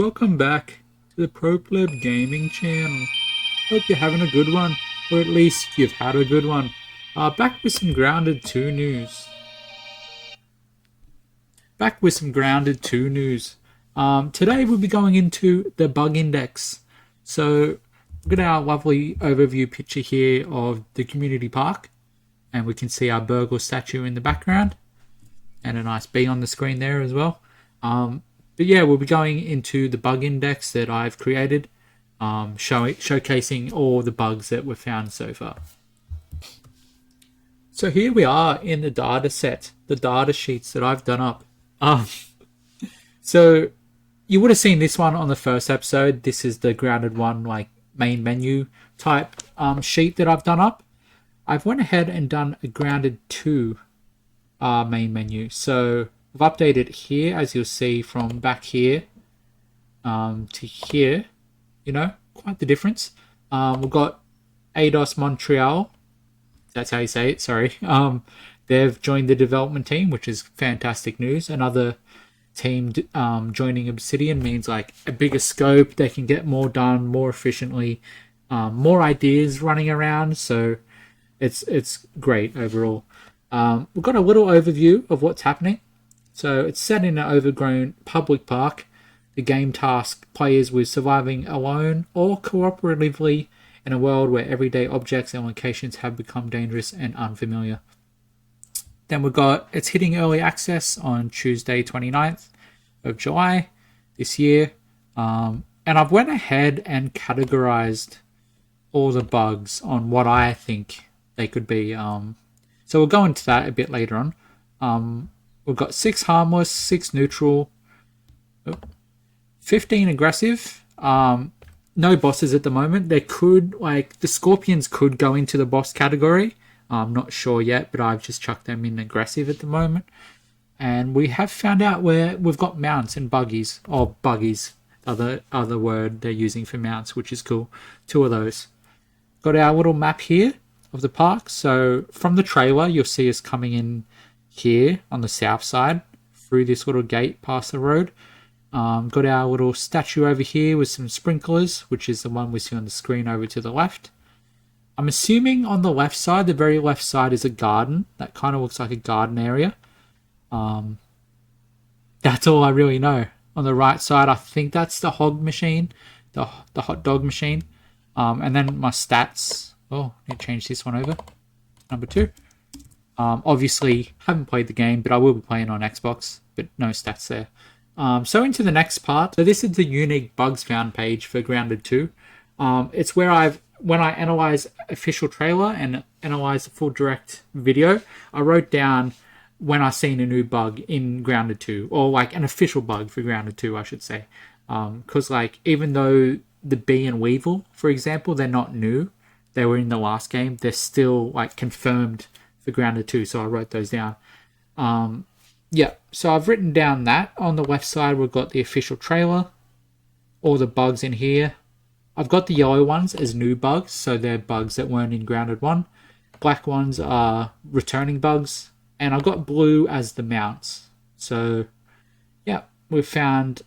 welcome back to the Pro Pleb Gaming channel. Hope you're having a good one, or at least you've had a good one. Back with some Grounded 2 news. Today we'll be going into the bug index. So we've got our lovely overview picture here of the community park, and we can see our burglar statue in the background, and a nice bee on the screen there as well. But yeah, we'll be going into the bug index that I've created, showcasing all the bugs that were found so far. So here we are in the data set, the data sheets that I've done up. So you would have seen this one on the first episode. This is the Grounded 1 like main menu type sheet that I've done up. I've went ahead and done a Grounded 2 main menu. So I've updated here, as you'll see from back here to here. You know, quite the difference. We've got Eidos Montreal. That's how you say it, sorry. They've joined the development team, which is fantastic news. Another team joining Obsidian means like a bigger scope. They can get more done more efficiently, more ideas running around. So it's great overall. We've got a little overview of what's happening. So it's set in an overgrown public park. The game tasks players with surviving alone or cooperatively in a world where everyday objects and locations have become dangerous and unfamiliar. Then we've got, it's hitting early access on Tuesday 29th of July this year. And I've went ahead and categorized all the bugs on what I think they could be. So we'll go into that a bit later on. We've got 6 harmless, 6 neutral, 15 aggressive. No bosses at the moment. They could, like, the scorpions could go into the boss category. I'm not sure yet, but I've just chucked them in aggressive at the moment. And we have found out where we've got mounts and buggies, or buggies, other word they're using for mounts, which is cool. 2 of those. Got our little map here of the park. So from the trailer, you'll see us coming in here on the south side through this little gate past the road. Got our little statue over here with some sprinklers, which is the one we see on the screen over to the left. I'm assuming on the left side, the very left side, is a garden. That kind of looks like a garden area. That's all I really know. On the right side, I think that's the hog machine, the hot dog machine. And then my stats. Oh, I need to change this one over. Number 2. Obviously, haven't played the game, but I will be playing on Xbox, but no stats there. So into the next part. So this is the unique bugs found page for Grounded 2. It's where when I analyze official trailer and analyze the full direct video, I wrote down when I seen a new bug in Grounded 2, or like an official bug for Grounded 2, I should say. Because like, even though the bee and weevil, for example, they're not new, they were in the last game, they're still like confirmed for Grounded 2, so I wrote those down. Yeah, so I've written down that. On the left side, we've got the official trailer, all the bugs in here. I've got the yellow ones as new bugs, so they're bugs that weren't in Grounded 1. Black ones are returning bugs, and I've got blue as the mounts. So, yeah, we've found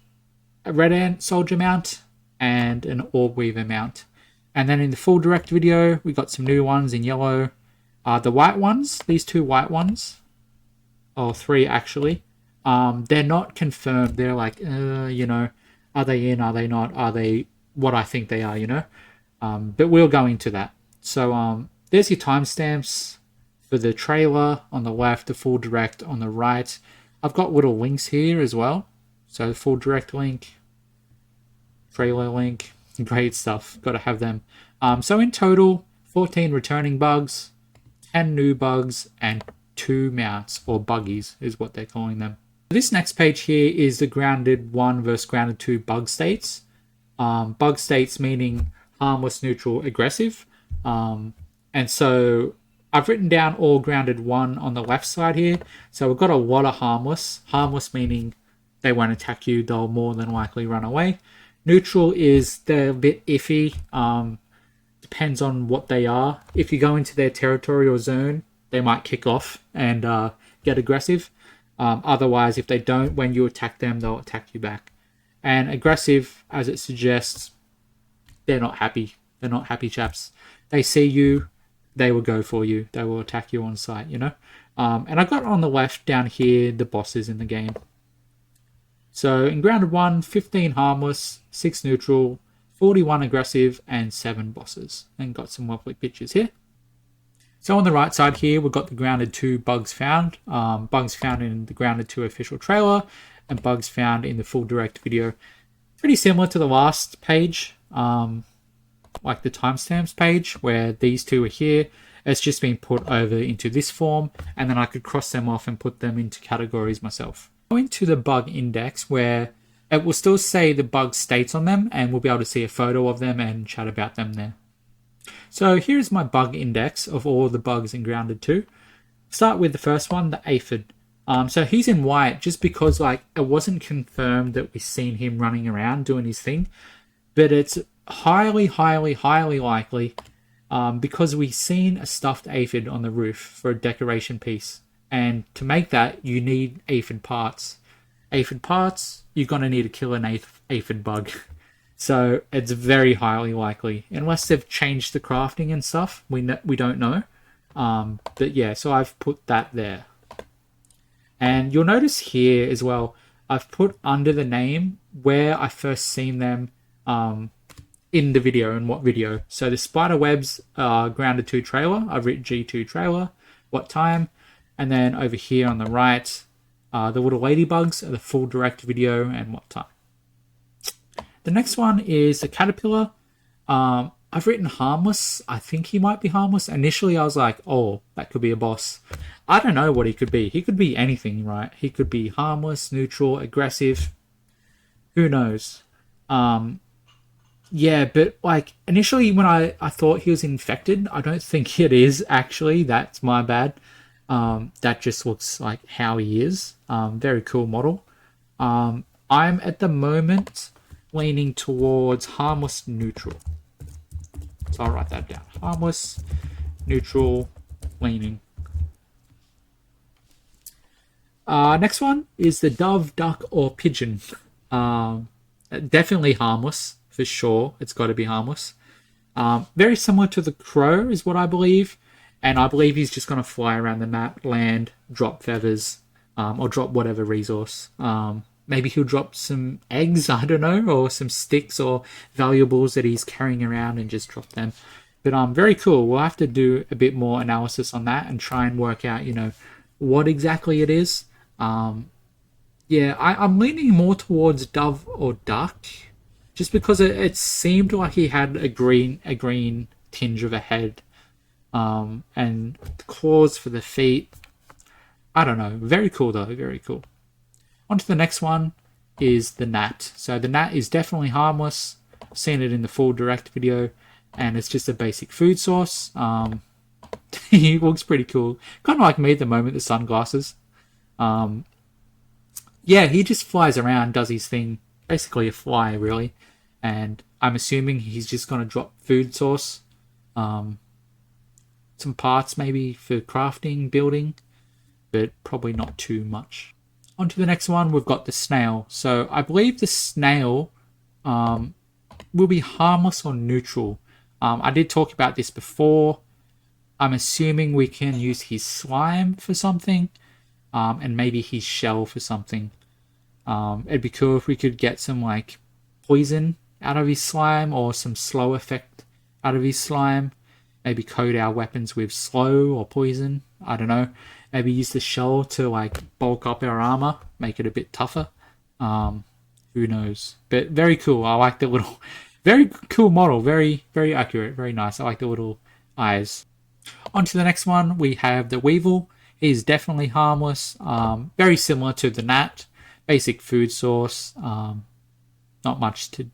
a red ant soldier mount and an orb weaver mount. And then in the full direct video, we got some new ones in yellow. The white ones, these 2 white ones, or 3 actually, they're not confirmed. They're like, you know, are they in, are they not, are they what I think they are, you know? But we'll go into that. So there's your timestamps for the trailer on the left, the full direct on the right. I've got little links here as well. So full direct link, trailer link, great stuff. Got to have them. So in total, 14 returning bugs, 10 new bugs, and 2 mounts, or buggies is what they're calling them. This next page here is the Grounded 1 versus Grounded 2 bug states. Bug states meaning harmless, neutral, aggressive. And so I've written down all Grounded 1 on the left side here. So we've got a lot of harmless. Harmless meaning they won't attack you, they'll more than likely run away. Neutral is they're a bit iffy. Depends on what they are. If you go into their territory or zone, they might kick off and get aggressive. Otherwise, if they don't, when you attack them, they'll attack you back. And aggressive, as it suggests, they're not happy. They're not happy chaps. They see you, they will go for you. They will attack you on sight, you know? And I got on the left down here the bosses in the game. So in grounded 1, 15 harmless, 6 neutral, 41 aggressive, and 7 bosses. And got some lovely pictures here. So on the right side here, we've got the grounded 2 bugs found. Bugs found in the grounded 2 official trailer, and bugs found in the full direct video. Pretty similar to the last page, like the timestamps page, where these 2 are here. It's just been put over into this form, and then I could cross them off and put them into categories myself. Go into the bug index, where it will still say the bug states on them, and we'll be able to see a photo of them and chat about them there. So here's my bug index of all the bugs in grounded 2. Start with the first one, the aphid. So he's in white just because like it wasn't confirmed that we've seen him running around doing his thing, but it's highly likely because we've seen a stuffed aphid on the roof for a decoration piece, and to make that you need aphid parts. Aphid parts, you're gonna need to kill an aphid bug. So it's very highly likely, unless they've changed the crafting and stuff. We don't know, but yeah. So I've put that there. And you'll notice here as well, I've put under the name where I first seen them in the video and what video. So the spider webs grounded 2 trailer, I've written G2 trailer, what time, and then over here on the right, the little ladybugs are the full direct video and what time. The next one is a caterpillar. I've written harmless. I think he might be harmless. Initially, I was like, oh, that could be a boss. I don't know what he could be. He could be anything, right? He could be harmless, neutral, aggressive. Who knows? Yeah, but like initially when I thought he was infected, I don't think it is actually. That's my bad. That just looks like how he is. Very cool model. I'm at the moment leaning towards harmless, neutral. So I'll write that down. Harmless, neutral, leaning. Next one is the dove, duck, or pigeon. Definitely harmless, for sure. It's got to be harmless. Very similar to the crow is what I believe. And I believe he's just going to fly around the map, land, drop feathers, or drop whatever resource. Maybe he'll drop some eggs, I don't know, or some sticks or valuables that he's carrying around and just drop them. But very cool. We'll have to do a bit more analysis on that and try and work out, you know, what exactly it is. Yeah, I'm leaning more towards dove or duck, just because it seemed like he had a green tinge of a head, and the claws for the feet. I don't know. Very cool though. Very cool. On to the next one is the gnat. So the gnat is definitely harmless. Seen it in the full direct video, and it's just a basic food source. He looks pretty cool. Kind of like me at the moment, the sunglasses. Yeah, he just flies around, does his thing. Basically a fly, really. And I'm assuming he's just going to drop food source. Some parts maybe for crafting, building, but probably not too much. On to the next one, we've got the snail. So I believe the snail will be harmless or neutral. I did talk about this before. I'm assuming we can use his slime for something, and maybe his shell for something. It'd be cool if we could get some like poison out of his slime or some slow effect out of his slime. Maybe coat our weapons with slow or poison. I don't know. Maybe use the shell to like bulk up our armor, make it a bit tougher. Who knows? But very cool. I like the little, very cool model. Very accurate. Very nice. I like the little eyes. On to the next one. We have the weevil. He's definitely harmless. Very similar to the gnat. Basic food source. Not much to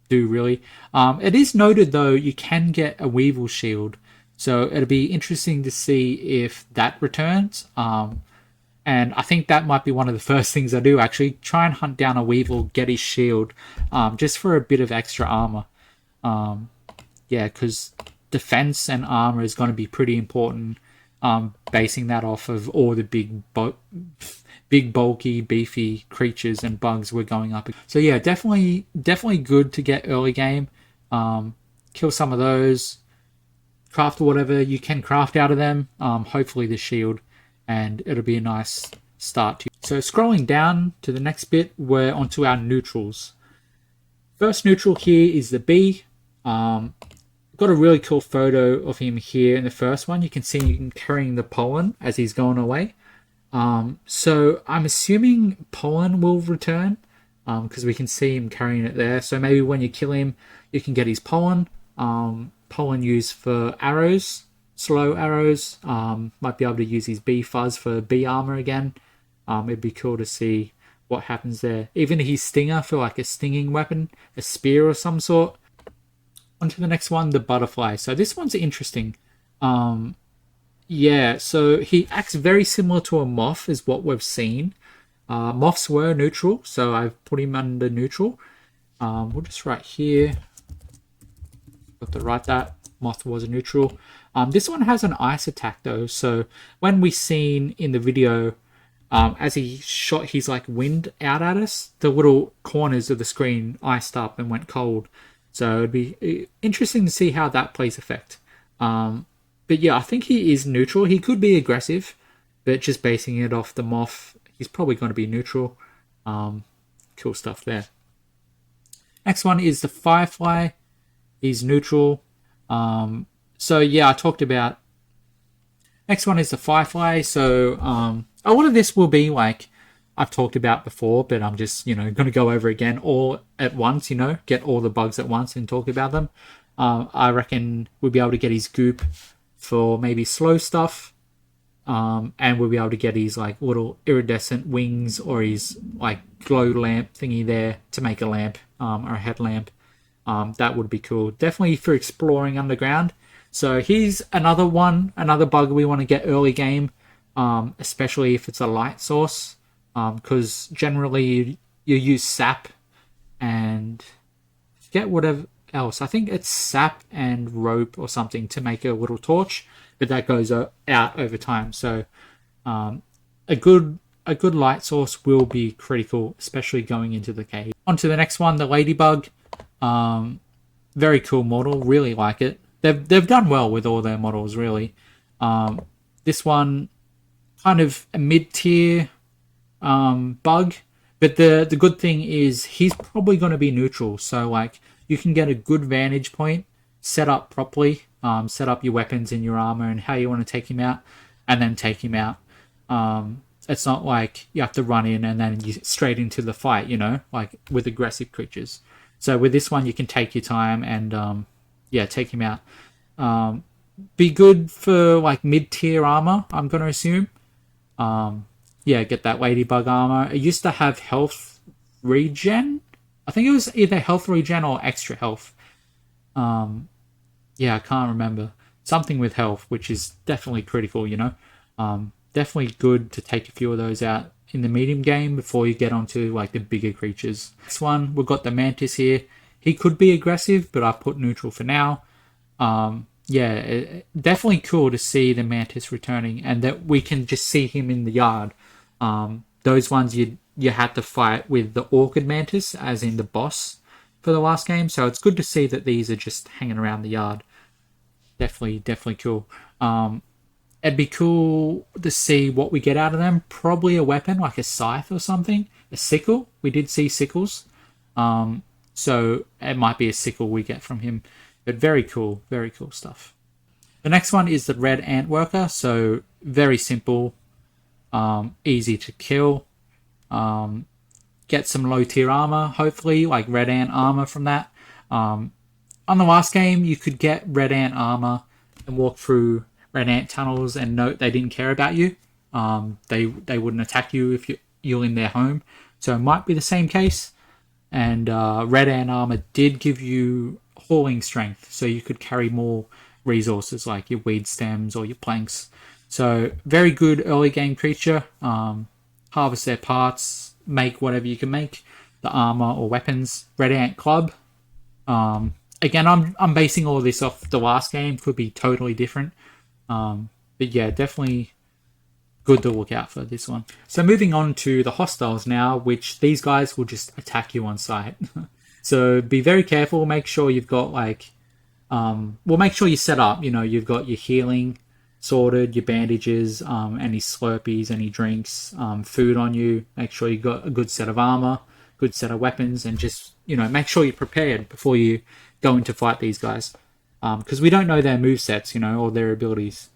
do really. It is noted though you can get a weevil shield. So it'll be interesting to see if that returns. And I think that might be one of the first things I do, actually. Try and hunt down a weevil, get his shield, just for a bit of extra armor. Yeah, because defense and armor is going to be pretty important basing that off of all the big bulky beefy creatures and bugs we're going up. So yeah, definitely good to get early game. Kill some of those, craft whatever you can craft out of them, hopefully the shield, and it'll be a nice start to. So scrolling down to the next bit, we're onto our neutrals. First neutral here is the bee. Got a really cool photo of him here in the first one. You can see him carrying the pollen as he's going away. So I'm assuming pollen will return, because we can see him carrying it there. So maybe when you kill him, you can get his pollen. Pollen used for arrows, slow arrows. Might be able to use his bee fuzz for bee armor again. It'd be cool to see what happens there. Even his stinger for like a stinging weapon, a spear of some sort. On to the next one, the butterfly. So this one's interesting. Yeah, so he acts very similar to a moth is what we've seen. Moths were neutral, so I've put him under neutral. We'll just write here. Got to write that. Moth was a neutral. This one has an ice attack though, so when we seen in the video, as he shot his like wind out at us, the little corners of the screen iced up and went cold. So it'd be interesting to see how that plays effect. But yeah, I think he is neutral. He could be aggressive, but just basing it off the moth, he's probably going to be neutral. Cool stuff there. Next one is the firefly. He's neutral. So yeah, I talked about. Next one is the firefly. So a lot of this will be like I've talked about before, but I'm just, going to go over again all at once, get all the bugs at once and talk about them. I reckon we'll be able to get his goop for maybe slow stuff. And we'll be able to get his like little iridescent wings or his like glow lamp thingy there to make a lamp, or a headlamp. That would be cool. Definitely for exploring underground. So here's another bug we want to get early game, especially if it's a light source. Because generally you use sap and get whatever else. I think it's sap and rope or something to make a little torch, but that goes out over time. So a good light source will be critical, especially going into the cave. On to the next one, the ladybug. Very cool model, really like it. They've done well with all their models, really. This one kind of a mid-tier bug, but the good thing is he's probably going to be neutral, so like you can get a good vantage point, set up properly, set up your weapons and your armor and how you want to take him out, and then take him out. It's not like you have to run in and then you straight into the fight, like with aggressive creatures. So with this one you can take your time and take him out. Be good for like mid-tier armor, I'm going to assume. Get that ladybug armor. It used to have health regen. I think it was either health regen or extra health. I can't remember. Something with health, which is definitely critical, Definitely good to take a few of those out in the medium game before you get onto like the bigger creatures. Next one, we've got the mantis here. He could be aggressive, but I've put neutral for now. Definitely cool to see the mantis returning and that we can just see him in the yard. Those ones you had to fight with the orchid mantis, as in the boss for the last game. So it's good to see that these are just hanging around the yard. Definitely cool. It'd be cool to see what we get out of them. Probably a weapon like a scythe or something. A sickle. We did see sickles. So it might be a sickle we get from him. But very cool stuff. The next one is the red ant worker. So very simple. Easy to kill. Get some low tier armor, hopefully, like red ant armor from that. On the last game, you could get red ant armor and walk through red ant tunnels and note they didn't care about you. They wouldn't attack you if you're in their home. So it might be the same case. And red ant armor did give you hauling strength, so you could carry more resources like your weed stems or your planks. So very good early game creature. Harvest their parts, make whatever you can make, the armor or weapons. Red ant club. Again, I'm basing all of this off the last game. Could be totally different. But yeah, definitely good to look out for this one. So moving on to the hostiles now, which these guys will just attack you on sight. So be very careful. Make sure you've got like, well, make sure you set up. You know, you've got your healing sorted, your bandages, any Slurpees, any drinks, food on you. Make sure you got a good set of armor, good set of weapons, and just make sure you're prepared before you go into fight these guys, because we don't know their move sets, or their abilities.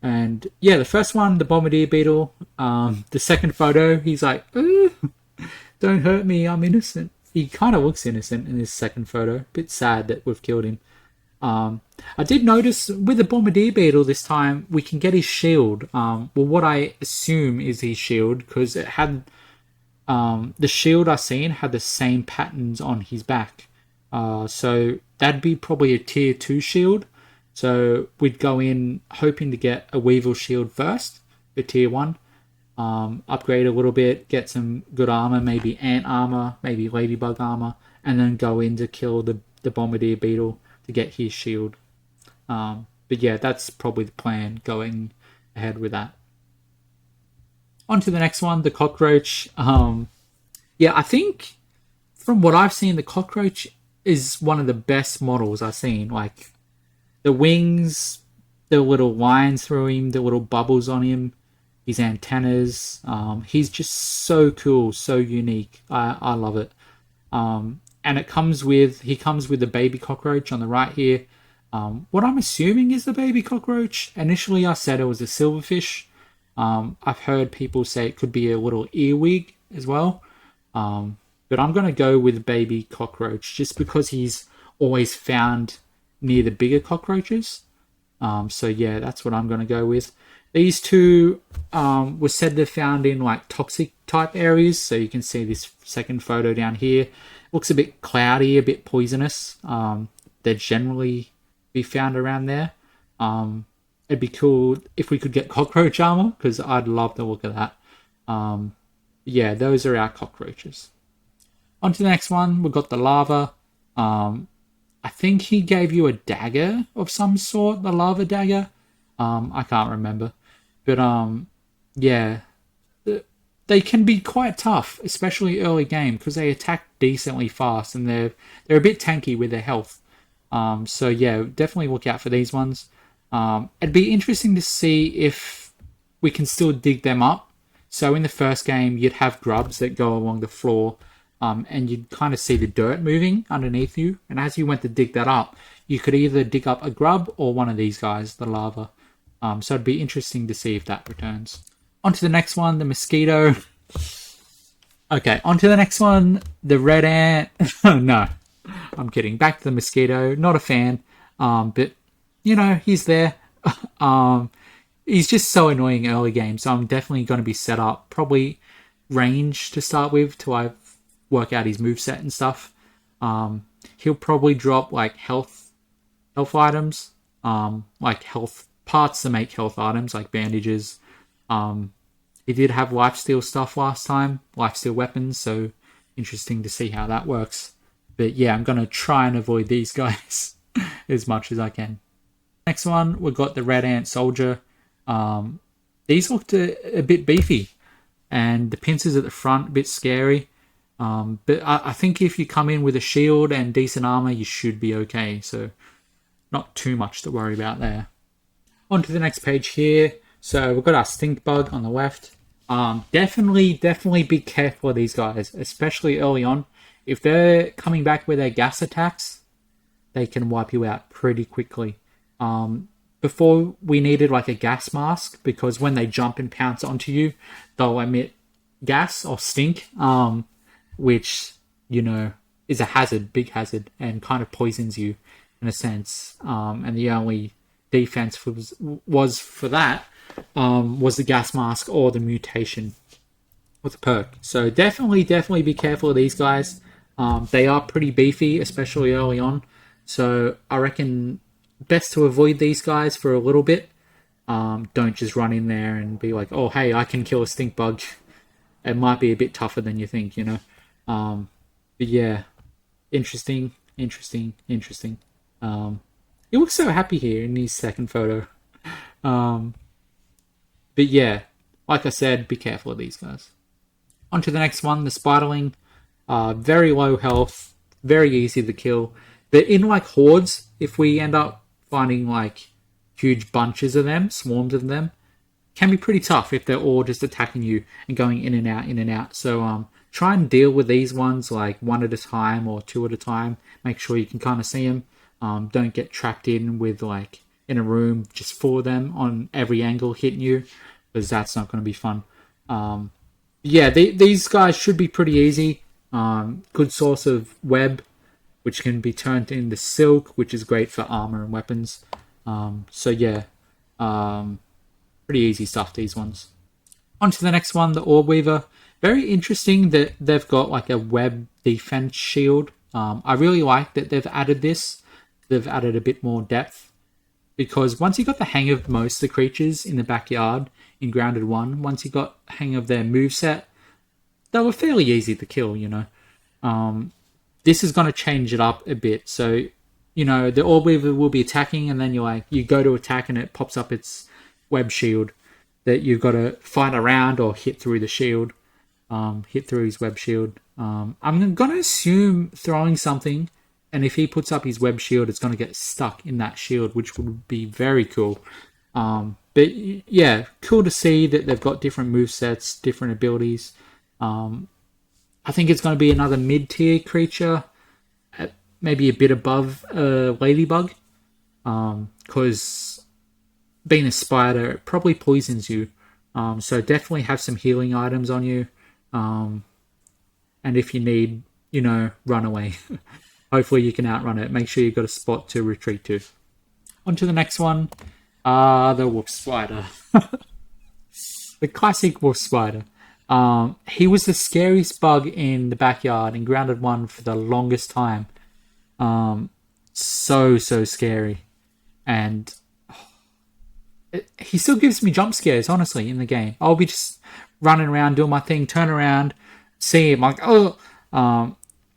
And yeah, the first one, the Bombardier Beetle. The second photo, he's like, "Ooh, don't hurt me, I'm innocent." He kind of looks innocent in this second photo. Bit sad that we've killed him. I did notice with the Bombardier Beetle this time, we can get his shield. Well, what I assume is his shield, because it had the shield I seen had the same patterns on his back. So that'd be probably a tier 2 shield. So we'd go in hoping to get a Weevil shield first, for tier 1. Upgrade a little bit, get some good armor, maybe ant armor, maybe ladybug armor, and then go in to kill the Bombardier Beetle to get his shield. But yeah, that's probably the plan going ahead with that. On to the next one, the cockroach. Yeah, I think from what I've seen, the cockroach is one of the best models I've seen. Like the wings, the little lines through him, the little bubbles on him, his antennas. He's just so cool, so unique. I love it. And he comes with the baby cockroach on the right here. What I'm assuming is the baby cockroach. Initially, I said it was a silverfish. I've heard people say it could be a little earwig as well. But I'm going to go with baby cockroach just because he's always found near the bigger cockroaches. So yeah, that's what I'm going to go with. These two were said they're found in like toxic type areas. So you can see this second photo down here. Looks a bit cloudy, a bit poisonous. They generally be found around there. It'd be cool if we could get cockroach armor, because I'd love the look of that. Yeah, those are our cockroaches. On to the next one, we've got the lava. I think he gave you a dagger of some sort, the lava dagger. I can't remember. But yeah, they can be quite tough, especially early game, because they attack decently fast and they're a bit tanky with their health. So yeah, definitely look out for these ones. It'd be interesting to see if we can still dig them up. So in the first game, you'd have grubs that go along the floor, and you'd kind of see the dirt moving underneath you. And as you went to dig that up, you could either dig up a grub or one of these guys, the lava. So it'd be interesting to see if that returns. On to the next one, the mosquito. Okay, on to the next one, the red ant. No, I'm kidding. Back to the mosquito. Not a fan, but he's there. He's just so annoying early game, so I'm definitely going to be set up. Probably range to start with till I work out his moveset and stuff. He'll probably drop like health items, like health parts to make health items, like bandages. He did have lifesteal stuff last time, lifesteal weapons, so interesting to see how that works. But yeah, I'm going to try and avoid these guys as much as I can. Next one, we've got the red ant soldier. These looked a bit beefy, and the pincers at the front a bit scary. But I think if you come in with a shield and decent armor, you should be okay. So not too much to worry about there. On to the next page here. So we've got our stink bug on the left. Definitely be careful of these guys, especially early on. If they're coming back with their gas attacks, they can wipe you out pretty quickly. Before we needed like a gas mask, because when they jump and pounce onto you, they'll emit gas or stink, which is a hazard, big hazard, and kind of poisons you in a sense. And the only defense was for that was the gas mask or the mutation with the perk. So definitely be careful of these guys. They are pretty beefy, especially early on. So I reckon best to avoid these guys for a little bit. Don't just run in there and be like, oh, hey, I can kill a stink bug. It might be a bit tougher than you think, But yeah, interesting. He looks so happy here in his second photo. But yeah, like I said, be careful of these guys. On to the next one, the Spiderling. Very low health, very easy to kill. But in like hordes, if we end up finding like huge bunches of them, swarms of them, can be pretty tough if they're all just attacking you and going in and out, in and out. So try and deal with these ones like one at a time or two at a time. Make sure you can kind of see them. Don't get trapped in with like in a room just for them on every angle hitting you, because that's not going to be fun. Yeah, these guys should be pretty easy. Good source of web, which can be turned into silk, which is great for armor and weapons. So yeah, pretty easy stuff, these ones. On to the next one, the Orb Weaver. Very interesting that they've got like a web defense shield. I really like that they've added this. They've added a bit more depth, because once you got the hang of most of the creatures in the backyard in Grounded 1, once you got hang of their moveset, they were fairly easy to kill, you know. This is going to change it up a bit. So, you know, the Orb Weaver will be attacking, and then you go to attack and it pops up its web shield that you've got to fight around or hit through the shield, hit through his web shield. I'm going to assume throwing something, and if he puts up his web shield, it's going to get stuck in that shield, which would be very cool. But yeah, cool to see that they've got different movesets, different abilities. I think it's going to be another mid-tier creature, maybe a bit above Ladybug, because being a spider, it probably poisons you. So definitely have some healing items on you. And if you need, you know, run away. Hopefully you can outrun it. Make sure you've got a spot to retreat to. On to the next one. The Wolf Spider. The classic Wolf Spider. He was the scariest bug in the backyard in Grounded 1 for the longest time. So scary. And he still gives me jump scares, honestly, in the game. I'll be just running around, doing my thing, turn around, see him, like, oh.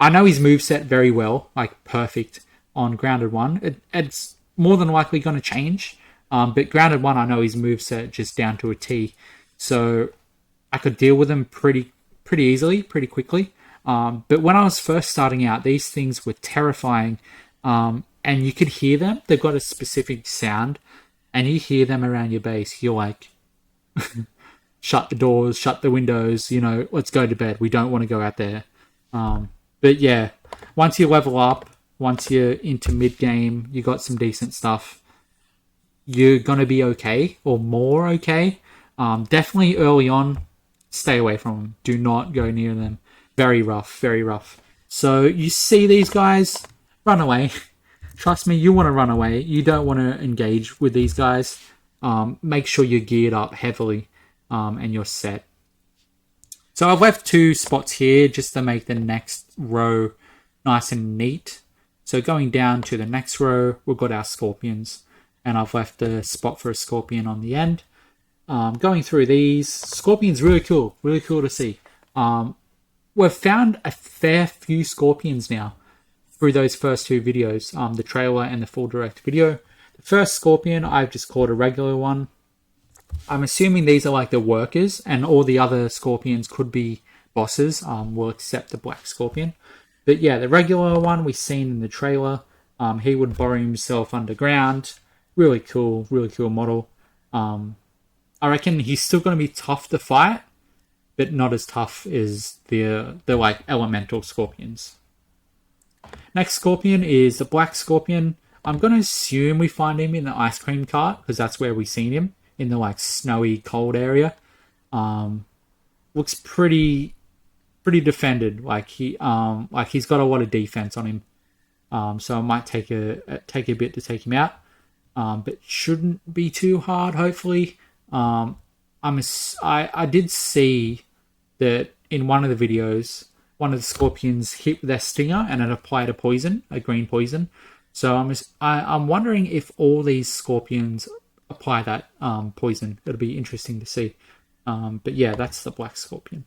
I know his moveset very well, like perfect on Grounded 1. It's more than likely going to change. But Grounded 1, I know his moveset just down to a T. So I could deal with him pretty easily, pretty quickly. But when I was first starting out, these things were terrifying. And you could hear them. They've got a specific sound. And you hear them around your base. You're like, shut the doors, shut the windows, you know, let's go to bed. We don't want to go out there. But yeah, once you level up, once you're into mid-game, you got some decent stuff, you're going to be okay, or more okay. Definitely early on, stay away from them. Do not go near them. Very rough, very rough. So you see these guys, run away. Trust me, you want to run away. You don't want to engage with these guys. Make sure you're geared up heavily and you're set. So I've left 2 spots here just to make the next row nice and neat. So going down to the next row, we've got our scorpions. And I've left a spot for a scorpion on the end. Going through these, scorpions really cool to see. We've found a fair few scorpions now through those first 2 videos, the trailer and the full direct video. The first scorpion I've just called a regular one. I'm assuming these are like the workers, and all the other scorpions could be bosses. We'll accept the black scorpion. But yeah, the regular one we've seen in the trailer. He would bury himself underground. Really cool model. I reckon he's still going to be tough to fight, but not as tough as the like elemental scorpions. Next scorpion is the black scorpion. I'm going to assume we find him in the ice cream cart, because that's where we've seen him, in the like snowy cold area. Looks pretty defended. Like he's got a lot of defense on him. So it might take a bit to take him out. But shouldn't be too hard, hopefully. I did see that in one of the videos, one of the scorpions hit their stinger and it applied a green poison. So I'm wondering if all these scorpions apply that poison. It'll be interesting to see. But yeah, that's the black scorpion.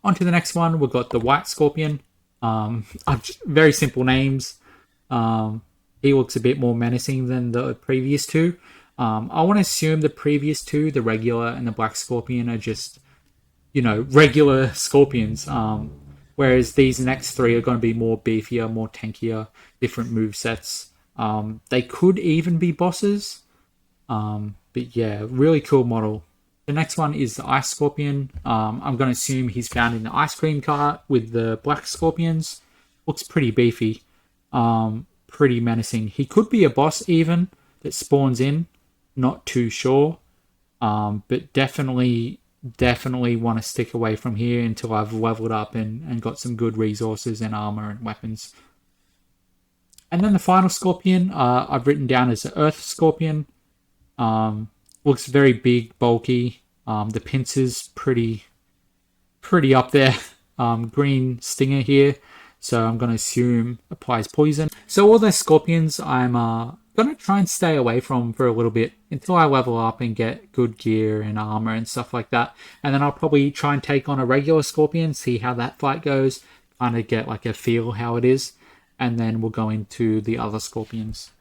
On to the next one, we've got the white scorpion. Very simple names. He looks a bit more menacing than the previous 2. I want to assume the previous two, the regular and the black scorpion, are just, you know, regular scorpions. Whereas these next three are going to be more beefier, more tankier, different move sets. They could even be bosses. But yeah, really cool model. The next one is the Ice Scorpion. I'm going to assume he's found in the ice cream cart with the black scorpions. Looks pretty beefy. Pretty menacing. He could be a boss even that spawns in. Not too sure. But definitely want to stick away from here until I've leveled up and got some good resources and armor and weapons. And then the final Scorpion, I've written down as the Earth Scorpion. Looks very big, bulky. The pincers pretty up there. Green stinger here, so I'm going to assume applies poison. So all those scorpions I'm going to try and stay away from for a little bit until I level up and get good gear and armor and stuff like that. And then I'll probably try and take on a regular scorpion, see how that fight goes, kind of get like a feel how it is, and then we'll go into the other scorpions.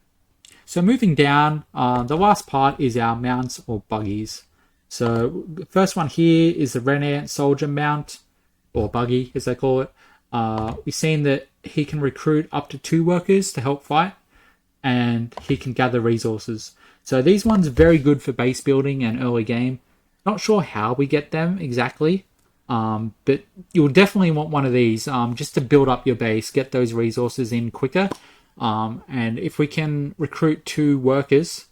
So moving down, the last part is our mounts or buggies. So the first one here is the Red Ant Soldier mount, or buggy as they call it. We've seen that he can recruit up to 2 workers to help fight, and he can gather resources. So these ones are very good for base building and early game. Not sure how we get them exactly, but you'll definitely want one of these just to build up your base, get those resources in quicker. And if we can recruit 2 workers,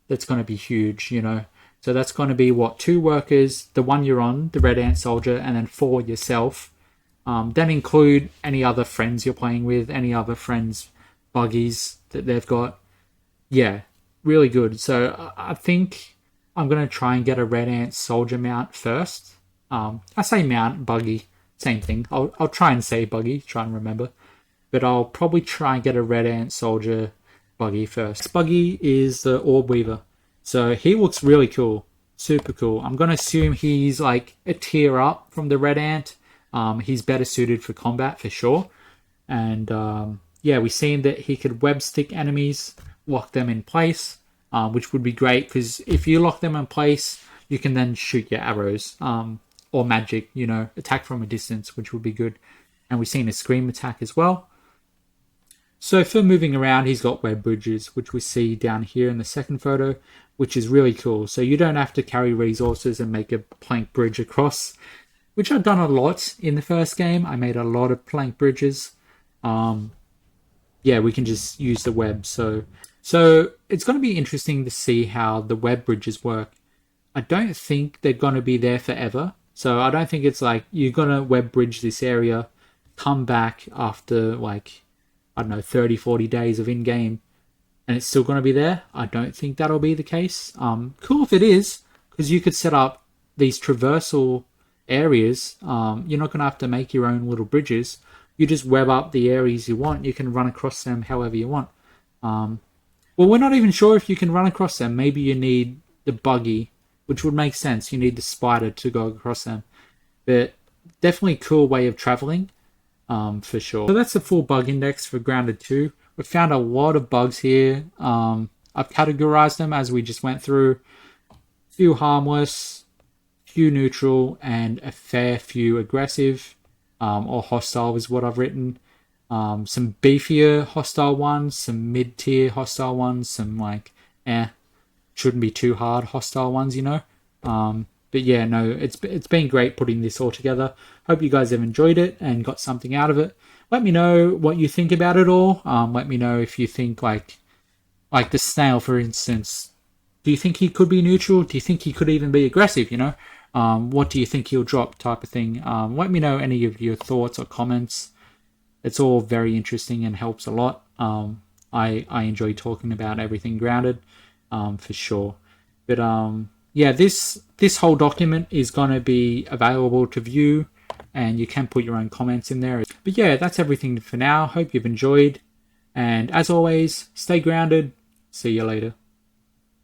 that's going to be huge, you know. So that's going to be what, 2 workers, the one you're on, the Red Ant Soldier, and then 4 yourself. Then include any other friends you're playing with, any other friends' buggies that they've got. Yeah, really good. So I think I'm going to try and get a Red Ant Soldier mount first. I say mount, buggy, same thing. I'll try and say buggy, try and remember. But I'll probably try and get a Red Ant Soldier buggy first. This buggy is the Orb Weaver. So he looks really cool. Super cool. I'm going to assume he's like a tier up from the Red Ant. He's better suited for combat for sure. And yeah, we've seen that he could web stick enemies, lock them in place, which would be great because if you lock them in place, you can then shoot your arrows or magic, you know, attack from a distance, which would be good. And we've seen a scream attack as well. So for moving around, he's got web bridges, which we see down here in the second photo, which is really cool. So you don't have to carry resources and make a plank bridge across, which I've done a lot in the first game. I made a lot of plank bridges. Yeah, we can just use the web. So it's going to be interesting to see how the web bridges work. I don't think they're going to be there forever. So I don't think it's like you're going to web bridge this area, come back after like, I don't know, 30, 40 days of in-game, and it's still going to be there. I don't think that'll be the case. Cool if it is, because you could set up these traversal areas. You're not going to have to make your own little bridges. You just web up the areas you want. You can run across them however you want. Well, we're not even sure if you can run across them. Maybe you need the buggy, which would make sense. You need the spider to go across them. But definitely a cool way of traveling. For sure. So that's the full bug index for Grounded 2. We found a lot of bugs here. I've categorized them as we just went through. Few harmless, few neutral, and a fair few aggressive or hostile is what I've written. Some beefier hostile ones, some mid-tier hostile ones, some like shouldn't be too hard hostile ones, you know. But yeah, no, it's been great putting this all together. Hope you guys have enjoyed it and got something out of it. Let me know what you think about it all. Let me know if you think like the snail, for instance. Do you think he could be neutral? Do you think he could even be aggressive, you know? What do you think he'll drop type of thing? Let me know any of your thoughts or comments. It's all very interesting and helps a lot. I enjoy talking about everything Grounded, for sure. But yeah, this whole document is going to be available to view, and you can put your own comments in there. But yeah, that's everything for now. Hope you've enjoyed. And as always, stay grounded. See you later.